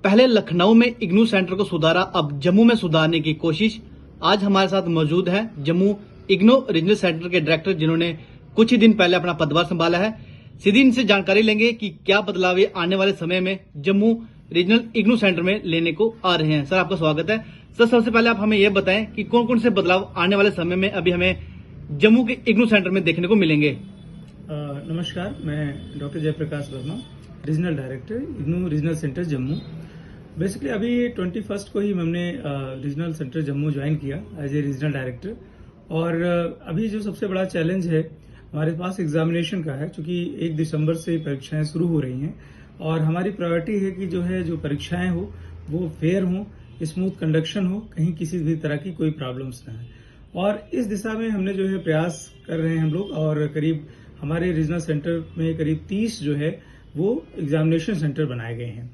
पहले लखनऊ में इग्नू सेंटर को सुधारा, अब जम्मू में सुधारने की कोशिश। आज हमारे साथ मौजूद है जम्मू इग्नू रीजनल सेंटर के डायरेक्टर, जिन्होंने कुछ ही दिन पहले अपना पदभार संभाला है। सीधी इनसे जानकारी लेंगे कि क्या बदलाव ये आने वाले समय में जम्मू रीजनल इग्नू सेंटर में लेने को आ रहे हैं। सर, आपका स्वागत है। सर, सबसे पहले आप हमें यह बताएं कि कौन कौन से बदलाव आने वाले समय में अभी हमें जम्मू के इग्नू सेंटर में देखने को मिलेंगे। नमस्कार, मैं doctor Jayaprakash Verma, regional director IGNOU regional centre Jammu. Basically अभी 21 को ही हमने रीजनल सेंटर जम्मू ज्वाइन किया एज ए रीजनल डायरेक्टर। और अभी जो सबसे बड़ा चैलेंज है हमारे पास एग्जामिनेशन का है, क्योंकि 1 दिसंबर से परीक्षाएं शुरू हो रही हैं और हमारी प्रायोरिटी है कि जो परीक्षाएं हो वो फेयर हो, स्मूथ कंडक्शन हो, कहीं किसी भी तरह की कोई प्रॉब्लम्स ना है। और इस दिशा में हमने प्रयास कर रहे हैं हम लोग। और करीब हमारे रीजनल सेंटर में करीब 30 वो एग्जामिनेशन सेंटर बनाए गए हैं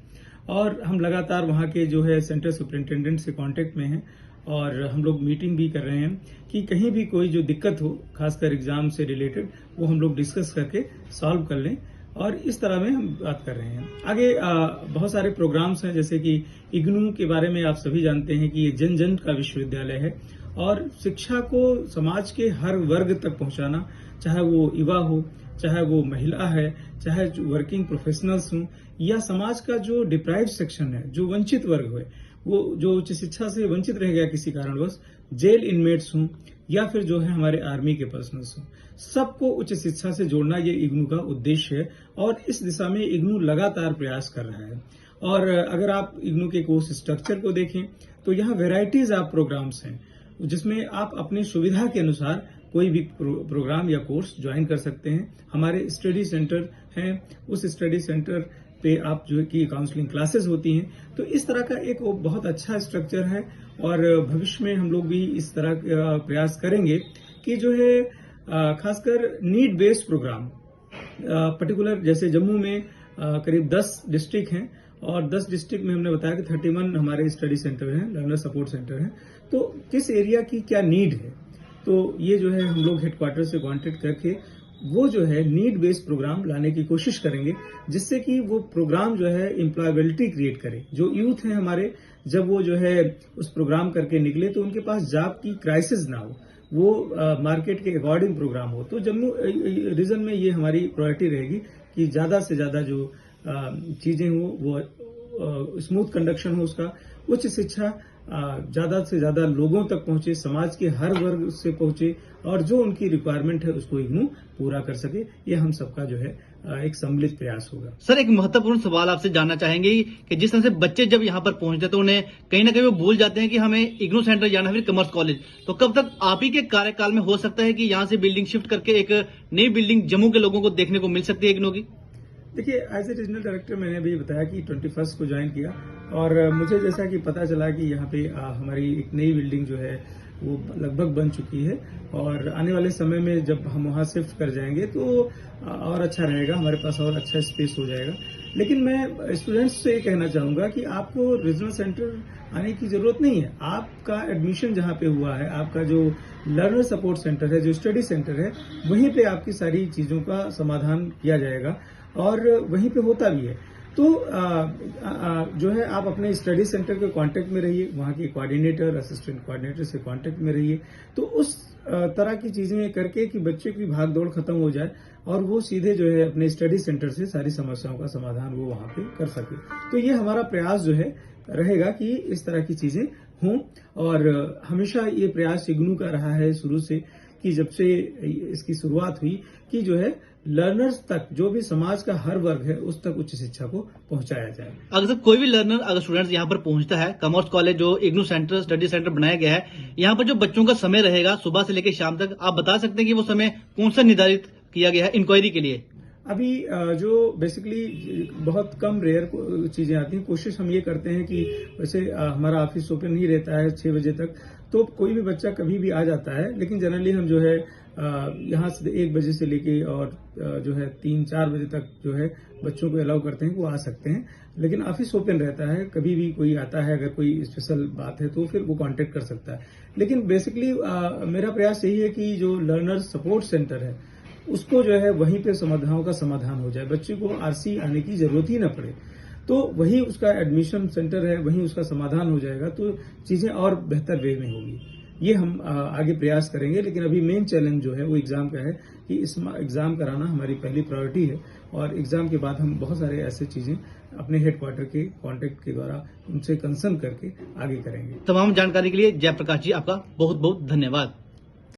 और हम लगातार वहां के सेंटर सुपरिंटेंडेंट से कांटेक्ट में हैं और हम लोग मीटिंग भी कर रहे हैं कि कहीं भी कोई जो दिक्कत हो, खासकर एग्जाम से रिलेटेड, वो हम लोग डिस्कस करके सॉल्व कर लें। और इस तरह में हम बात कर रहे हैं। आगे बहुत सारे प्रोग्राम्स हैं, जैसे कि इग्नू के बारे में आप सभी जानते हैं कि ये जन जन का विश्वविद्यालय है और शिक्षा को समाज के हर वर्ग तक पहुंचाना, चाहे वो युवा हो, चाहे वो महिला है, चाहे जो वर्किंग प्रोफेशनल्स हों, या समाज का जो डिप्राइव्ड सेक्शन है, जो वंचित वर्ग है, वो जो उच्च शिक्षा से वंचित रह गया किसी कारणवश, जेल इनमेट्स हों या फिर हमारे आर्मी के पर्सनल्स हों, सबको उच्च शिक्षा से जोड़ना ये इग्नू का उद्देश्य है और इस दिशा में इग्नू लगातार प्रयास कर रहा है। और अगर आप इग्नू के कोर्स स्ट्रक्चर को देखें तो यहाँ वेराइटीज ऑफ प्रोग्राम्स हैं, जिसमें आप अपनी सुविधा के अनुसार कोई भी प्रोग्राम या कोर्स ज्वाइन कर सकते हैं। हमारे स्टडी सेंटर हैं, उस स्टडी सेंटर पे आप कि काउंसलिंग क्लासेस होती हैं। तो इस तरह का एक बहुत अच्छा स्ट्रक्चर है और भविष्य में हम लोग भी इस तरह का प्रयास करेंगे कि खासकर नीड बेस्ड प्रोग्राम, पर्टिकुलर जैसे जम्मू में करीब 10 डिस्ट्रिक्ट हैं और 10 डिस्ट्रिक्ट में हमने बताया कि 31 हमारे स्टडी सेंटर हैं, लर्नर सपोर्ट सेंटर हैं। तो किस एरिया की क्या नीड है, तो ये हम लोग हेडक्वार्टर से कॉन्टेक्ट करके वो नीड बेस्ड प्रोग्राम लाने की कोशिश करेंगे, जिससे कि वो प्रोग्राम एम्प्लॉयबिलिटी क्रिएट करे। जो यूथ है हमारे, जब वो उस प्रोग्राम करके निकले तो उनके पास जॉब की क्राइसिस ना हो, वो मार्केट के अकॉर्डिंग प्रोग्राम हो। तो जम्मू रीजन में ये हमारी प्रायोरिटी रहेगी कि ज्यादा से ज्यादा जो चीजें हो वो स्मूथ कंडक्शन हो, उसका उच्च शिक्षा ज्यादा से ज्यादा लोगों तक पहुंचे, समाज के हर वर्ग से पहुंचे और जो उनकी रिक्वायरमेंट है उसको इग्नू पूरा कर सके। ये हम सबका एक सम्मिलित प्रयास होगा। सर, एक महत्वपूर्ण सवाल आपसे जानना चाहेंगे कि जिस तरह से बच्चे जब यहाँ पर पहुंचते तो उन्हें कहीं ना कहीं वो भूल जाते हैं कि हमें इग्नू सेंटर जाना, फिर कॉमर्स कॉलेज, तो कब तक आप ही के कार्यकाल में हो सकता है कि यहाँ से बिल्डिंग शिफ्ट करके एक नई बिल्डिंग जम्मू के लोगों को देखने को मिल सकती है इग्नू की? देखिए, एज ए रीजनल डायरेक्टर मैंने अभी बताया कि 21 को ज्वाइन किया और मुझे जैसा कि पता चला कि यहाँ पे हमारी एक नई बिल्डिंग वो लगभग बन चुकी है और आने वाले समय में जब हम वहाँ शिफ्ट कर जाएंगे तो और अच्छा रहेगा, हमारे पास और अच्छा स्पेस हो जाएगा। लेकिन मैं स्टूडेंट्स से ये कहना चाहूंगा कि आपको रीजनल सेंटर आने की जरूरत नहीं है। आपका एडमिशन जहाँ पे हुआ है, आपका जो लर्नर सपोर्ट सेंटर है, जो स्टडी सेंटर है, वहीं पे आपकी सारी चीजों का समाधान किया जाएगा और वहीं पे होता भी है। तो आप अपने स्टडी सेंटर के कांटेक्ट में रहिए, वहाँ के कोऑर्डिनेटर, असिस्टेंट कोऑर्डिनेटर से कांटेक्ट में रहिए। तो उस तरह की चीजें करके कि बच्चे की भाग दौड़ खत्म हो जाए और वो सीधे अपने स्टडी सेंटर से सारी समस्याओं का समाधान वो वहाँ पे कर सके। तो ये हमारा प्रयास रहेगा कि इस तरह की चीजें हों। और हमेशा ये प्रयास इग्नू का रहा है शुरू से, कि जब से इसकी शुरुआत हुई कि लर्नर्स तक, जो भी समाज का हर वर्ग है, उस तक उच्च शिक्षा को पहुंचाया जाए। अगर कोई भी लर्नर, अगर स्टूडेंट्स यहाँ पर पहुंचता है, कॉमर्स कॉलेज जो इग्नू सेंटर स्टडी सेंटर बनाया गया है, यहाँ पर जो बच्चों का समय रहेगा सुबह से लेकर शाम तक, आप बता सकते हैं कि वो समय कौन सा निर्धारित किया गया है इंक्वायरी के लिए? अभी जो बेसिकली बहुत कम रेयर चीजें आती हैं, कोशिश हम ये करते हैं कि वैसे हमारा ऑफिस ओपन ही रहता है 6 बजे तक, तो कोई भी बच्चा कभी भी आ जाता है। लेकिन जनरली हम यहाँ से 1 बजे से लेके और 3-4 बजे तक बच्चों को अलाउ करते हैं कि वो आ सकते हैं। लेकिन ऑफिस ओपन रहता है, कभी भी कोई आता है, अगर कोई स्पेशल बात है तो फिर वो कांटेक्ट कर सकता है। लेकिन बेसिकली मेरा प्रयास यही है कि जो लर्नर सपोर्ट सेंटर है उसको वहीं पे समस्याओं का समाधान हो जाए, बच्चे को आरसी आने की जरूरत ही न पड़े। तो वही उसका एडमिशन सेंटर है, वही उसका समाधान हो जाएगा, तो चीजें और बेहतर वे में होगी। ये हम आगे प्रयास करेंगे, लेकिन अभी मेन चैलेंज जो है वो एग्जाम का है कि इस एग्जाम कराना हमारी पहली प्रायोरिटी है, और एग्जाम के बाद हम बहुत सारे ऐसे चीजें अपने हेडक्वार्टर के कॉन्टेक्ट के द्वारा उनसे कंसर्न करके आगे करेंगे। तमाम जानकारी के लिए जयप्रकाश जी आपका बहुत बहुत धन्यवाद।